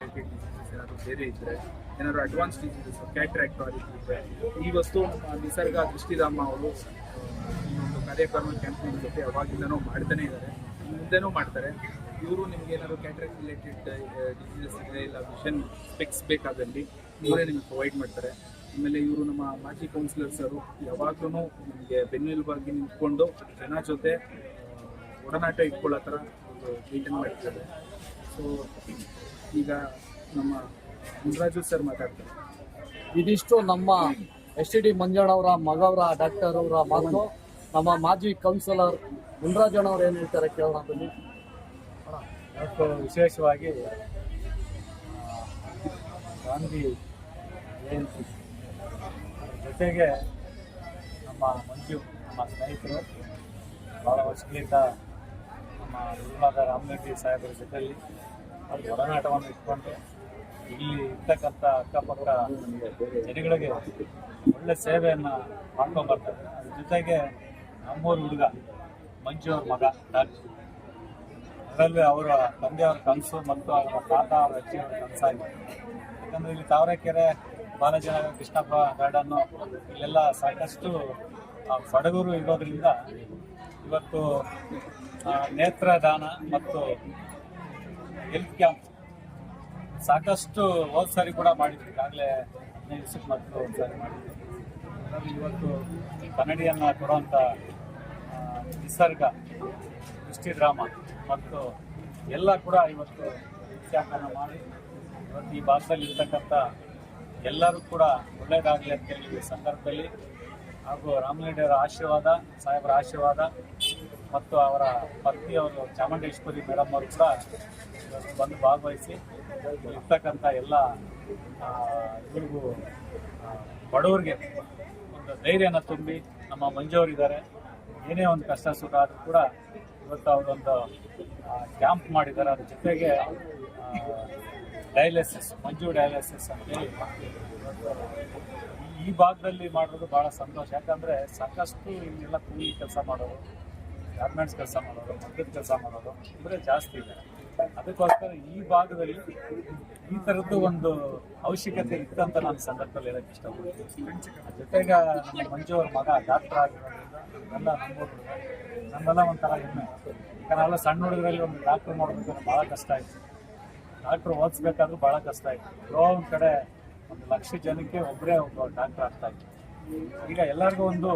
ಏನಾದ್ರು ಬೇರೆ ಇದ್ದರೆ, ಏನಾದ್ರು ಅಡ್ವಾನ್ಸ್ ಡಿಸೀಸಸ್ ಕ್ಯಾಟ್ರಾಕ್ಟ್ ಇದ್ದರೆ, ಈ ವಸ್ತು ನಮ್ಮ ನಿಸರ್ಗ ದೃಷ್ಟಿಧಾಮ ಅವರು ಈ ಒಂದು ಕಾರ್ಯಕ್ರಮ ಕ್ಯಾಂಪಿನ ಜೊತೆ ಯಾವಾಗಿಂದನೂ ಮಾಡ್ತಾನೆ ಇದ್ದಾರೆ, ಮುಂದೆನೂ ಮಾಡ್ತಾರೆ. ಇವರು ನಿಮ್ಗೆ ಏನಾದ್ರು ಕ್ಯಾಟ್ರಾಕ್ಟ್ ರಿಲೇಟೆಡ್ ಡಿಸೀಸಸ್ ಇದೆ, ಇಲ್ಲ ವಿಷನ್ ಸ್ಪೆಕ್ಸ್ ಬೇಕಾದಲ್ಲಿ ಇವರೇ ನಿಮ್ಗೆ ಪ್ರೊವೈಡ್ ಮಾಡ್ತಾರೆ. ಆಮೇಲೆ ಇವರು ನಮ್ಮ ಮಾಜಿ ಕೌನ್ಸಿಲರ್ಸರು ಯಾವಾಗಲೂ ನಮಗೆ ಬೆನ್ನೆಲುಬಾಗಿ ನಿಂತ್ಕೊಂಡು ಜನ ಜೊತೆ ಒಡನಾಟ ಇಟ್ಕೊಳ್ಳೋ ಥರ ಮೇಂಟೈನ್ ಮಾಡ್ತಾರೆ. ಸೊ ಈಗ ನಮ್ಮ ಮುನ್ರಾಜು ಸರ್ ಮಾತಾಡ್ತಾರೆ. ಇದಿಷ್ಟು ನಮ್ಮ STD ಮಂಜಣ್ಣವರ ಮಗವರ ಡಾಕ್ಟರ್ ಅವರ ಮಾತು. ನಮ್ಮ ಮಾಜಿ ಕೌನ್ಸಿಲರ್ ಮುನ್ರಾಜಣ್ಣವ್ರು ಏನು ಹೇಳ್ತಾರೆ ಕೇಳೋಣ ಬನ್ನಿ. ಮತ್ತು ವಿಶೇಷವಾಗಿ ಗಾಂಧಿ ಜಯಂತಿ ಜೊತೆಗೆ ನಮ್ಮ ಮಂಜು ನಮ್ಮ ಸ್ನೇಹಿತರು ಭಾಳ ವರ್ಷಗಳಿಂದ ನಮ್ಮ ಗುರುವಾದ ರಾಮರೆಡ್ಡಿ ಸಾಹೇಬರ ಜೊತೆಯಲ್ಲಿ ಅವ್ರ ಒಡನಾಟವನ್ನು ಇಟ್ಕೊಂಡು ಇಲ್ಲಿ ಇರ್ತಕ್ಕಂಥ ಅಕ್ಕಪಕ್ಕ ಜನಗಳಿಗೆ ಒಳ್ಳೆ ಸೇವೆಯನ್ನು ಮಾಡ್ಕೊಂಡ್ಬರ್ತಾರೆ. ಅದ್ರ ಜೊತೆಗೆ ನಮ್ಮೂರು ಹುಡುಗ ಮಂಜು ಅವ್ರ ಮಗ ಡಾಕ್ಟ್ರು, ಅದರಲ್ಲಿ ಅವರ ತಂದೆಯವರ ಕನಸು ಮತ್ತು ಅವರ ತಾತ ಅವರ ಅಜ್ಜಿಯವರ ಕನಸಾಗಿದೆ. ಯಾಕಂದರೆ ಇಲ್ಲಿ ತಾವರೆಕೆರೆ ಬಾಲಜನಗರ ಕೃಷ್ಣಪ್ಪ ಗಾರ್ಡನ್ನು ಇಲ್ಲೆಲ್ಲ ಸಾಕಷ್ಟು ಬಡಗರು ಇರೋದ್ರಿಂದ ಇವತ್ತು ನೇತ್ರದಾನ ಮತ್ತು ಹೆಲ್ತ್ ಕ್ಯಾಂಪ್ ಸಾಕಷ್ಟು ಹೋದ ಸಾರಿ ಕೂಡ ಮಾಡಿದ್ವಿ. ಈಗಾಗಲೇ 15 ದಿವಸಕ್ಕೆ ಮೊದಲು ಒಂದು ಸಾರಿ ಮಾಡಿದ್ವಿ. ಅದರಲ್ಲಿ ಇವತ್ತು ಕನ್ನಡಿಯನ್ನು ಕೊಡುವಂಥ ನಿಸರ್ಗ ದೃಷ್ಟಿಧಾಮ ಮತ್ತು ಎಲ್ಲ ಕೂಡ ಇವತ್ತು ಕ್ಯಾಂಪನ್ನು ಮಾಡಿ ಇವತ್ತು ಈ ಭಾಗದಲ್ಲಿ ಇರ್ತಕ್ಕಂಥ ಎಲ್ಲರೂ ಕೂಡ ಒಳ್ಳೆಯದಾಗಲಿ ಅಂತೇಳಿ ಈ ಸಂದರ್ಭದಲ್ಲಿ ಹಾಗೂ ರಾಮಲಿಂಗೇಯವರ ಆಶೀರ್ವಾದ, ಸಾಹೇಬರ ಆಶೀರ್ವಾದ ಮತ್ತು ಅವರ ಪತ್ನಿಯವರು ಚಾಮುಂಡೇಶ್ವರಿ ಮೇಡಮ್ ಅವರು ಕೂಡ ಬಂದು ಭಾಗವಹಿಸಿ ಇರ್ತಕ್ಕಂಥ ಎಲ್ಲ ಇವ್ರಿಗೂ ಬಡವರಿಗೆ ಒಂದು ಧೈರ್ಯನ ತುಂಬಿ ನಮ್ಮ ಮಂಜುವರಿದ್ದಾರೆ. ಏನೇ ಒಂದು ಕಷ್ಟ ಸುಖ ಆದರೂ ಕೂಡ ಇವತ್ತು ಅವರೊಂದು ಕ್ಯಾಂಪ್ ಮಾಡಿದ್ದಾರೆ. ಅದ್ರ ಜೊತೆಗೆ ಡಯಾಲಿಸಿಸ್, ಮಂಜು ಡಯಾಲಿಸಿಸ್ ಅಂತೇಳಿ ಈ ಭಾಗದಲ್ಲಿ ಮಾಡೋದು ಭಾಳ ಸಂತೋಷ. ಯಾಕಂದರೆ ಸಾಕಷ್ಟು ಇಲ್ಲೆಲ್ಲ ಕೂಲಿ ಕೆಲಸ ಮಾಡೋರು, ಗಾರ್ಮೆಂಟ್ಸ್ ಕೆಲಸ ಮಾಡೋರು, ಮದ್ದದ ಕೆಲಸ ಮಾಡೋರು ಇವರೇ ಜಾಸ್ತಿ ಇದೆ. ಅದಕ್ಕೋಸ್ಕರ ಈ ಭಾಗದಲ್ಲಿ ಈ ಥರದ್ದು ಒಂದು ಅವಶ್ಯಕತೆ ಇತ್ತಂತ ನಾನು ಸಂದರ್ಭದಲ್ಲಿ ಹೇಳಕ್ಕೆ ಇಷ್ಟಪಡ್ತೀನಿ. ಜೊತೆಗೆ ನಮ್ಮ ಮಂಜು ಅವ್ರ ಮಗ ಡಾಕ್ಟರ್ ಆಗಿರೋದ್ರಿಂದ ಎಲ್ಲ ನಮ್ಮೂರು ನಮ್ಮೆಲ್ಲ ಒಂಥರ ಹೆಮ್ಮೆ. ಯಾಕಂದ್ರೆ ನಾವೆಲ್ಲ ಸಣ್ಣ ಹುಡುಗರಲ್ಲಿ ಒಂದು ಡಾಕ್ಟ್ರ್ ಮಾಡೋದಕ್ಕೆ ಭಾಳ ಕಷ್ಟ ಆಯಿತು. ಡಾಕ್ಟ್ರ್ ಓದಿಸ್ಬೇಕಾದ್ರೂ ಭಾಳ ಕಷ್ಟ ಆಯಿತು. ಎಲ್ಲೋ ಒಂದು ಕಡೆ 1,00,000 ಜನಕ್ಕೆ ಒಬ್ಬರೇ ಒಬ್ಬ ಡಾಕ್ಟ್ರ್ ಆಗ್ತಾಯಿತ್ತು. ಈಗ ಎಲ್ಲರಿಗೂ ಒಂದು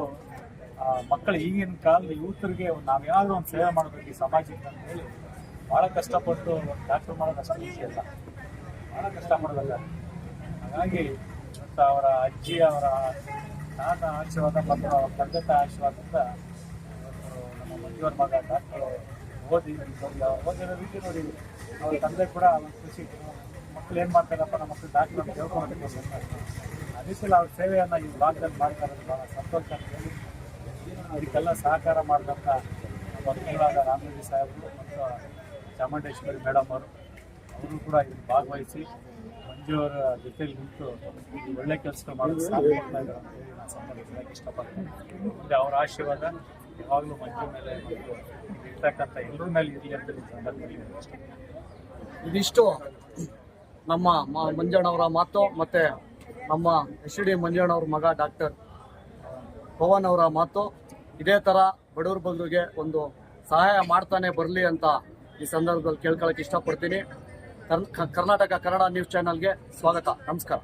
ಮಕ್ಕಳು ಈಗಿನ ಕಾಲದ ಯೂತ್ರಿಗೆ ನಾವೇನಾದರೂ ಒಂದು ಸೇವೆ ಮಾಡಬೇಕು ಈ ಸಮಾಜಕ್ಕೆ ಅಂತ ಹೇಳಿ ಭಾಳ ಕಷ್ಟಪಟ್ಟು ಡಾಕ್ಟ್ರ್ ಮಾಡೋದು ಅಷ್ಟು ಈಸಿ ಅಲ್ಲ, ಭಾಳ ಕಷ್ಟ ಮಾಡಬೇಕಾಗುತ್ತೆ. ಹಾಗಾಗಿ ಮತ್ತು ಅವರ ಅಜ್ಜಿ, ಅವರ ತಾತ ಆಶೀರ್ವಾದ ಮತ್ತು ಅವರ ತಂದೆ ಆಶೀರ್ವಾದದಿಂದ ನಮ್ಮ ಮಂಜುವರ ಮಗ ಡಾಕ್ಟ್ರು ಓದಿರೋ ರೀತಿ ನೋಡಿ ಅವ್ರ ತಂದೆ ಕೂಡ ಒಂದು ಖುಷಿ. ಮಕ್ಕಳು ಏನು ಮಾಡ್ತಾರಪ್ಪ, ನಮ್ಮ ಮಕ್ಕಳು ಡಾಕ್ಟ್ರ್ ಅಂತ ಹೇಳ್ಕೊಳಕ್ಕೆ ಅದಕ್ಕೆಲ್ಲ ಅವ್ರ ಸೇವೆಯನ್ನು ಈ ಭಾಗದಲ್ಲಿ ಮಾಡ್ತಾರೆ, ಭಾಳ ಸಂತೋಷ ಅಂತ ಹೇಳಿ ಅದಕ್ಕೆಲ್ಲ ಸಹಕಾರ ಮಾಡಿದಂಥ ವಕೀಲರಾದ ರಾಮರೆಡ್ಡಿ ಸಾಹೇಬರು ಮತ್ತು ಚಾಮುಂಡೇಶ್ವರಿ ಮೇಡಮ್ ಅವರು ಕೂಡ ಇಲ್ಲಿ ಭಾಗವಹಿಸಿ ಮಂಜುವರ ಜೊತೆಲಿ ನಿಂತು ಒಳ್ಳೆ ಕೆಲಸ ಮಾಡೋದು ಸಾಧ್ಯ ಇದ್ದಾರೆ ಅಂತ ಹೇಳಿ ನಾನು ಸಂಬಂಧಿಸೋಕ್ಕೆ ಇಷ್ಟಪಡ್ತೀನಿ. ಮುಂದೆ ಅವರ ಆಶೀರ್ವಾದ ಯಾವಾಗಲೂ ಮಂಜು ಮೇಲೆ ಮತ್ತು ಇರ್ತಕ್ಕಂಥ ಎಲ್ಲರ ಮೇಲೆ ಇರಲಿ ಅಂತ ಸಂದರ್ಭದಲ್ಲಿ ಇದಿಷ್ಟು ನಮ್ಮ ಮಂಜಣ್ಣವರ ಮಾತು. ಮತ್ತು ನಮ್ಮ STD ಮಂಜಣ್ಣವ್ರ ಮಗ ಡಾಕ್ಟರ್ ಪವನ್ ಅವರ ಮಾತು. ಇದೇ ಥರ ಬಡವ್ರ ಬಗ್ಗರಿಗೆ ಒಂದು ಸಹಾಯ ಮಾಡ್ತಾನೆ ಬರಲಿ ಅಂತ ಈ ಸಂದರ್ಭದಲ್ಲಿ ಕೇಳ್ಕೊಳ್ಳೋಕೆ ಇಷ್ಟಪಡ್ತೀನಿ. ಕರ್ನಾಟಕ ಕನ್ನಡ ನ್ಯೂಸ್ ಚಾನಲ್ಗೆ ಸ್ವಾಗತ. ನಮಸ್ಕಾರ.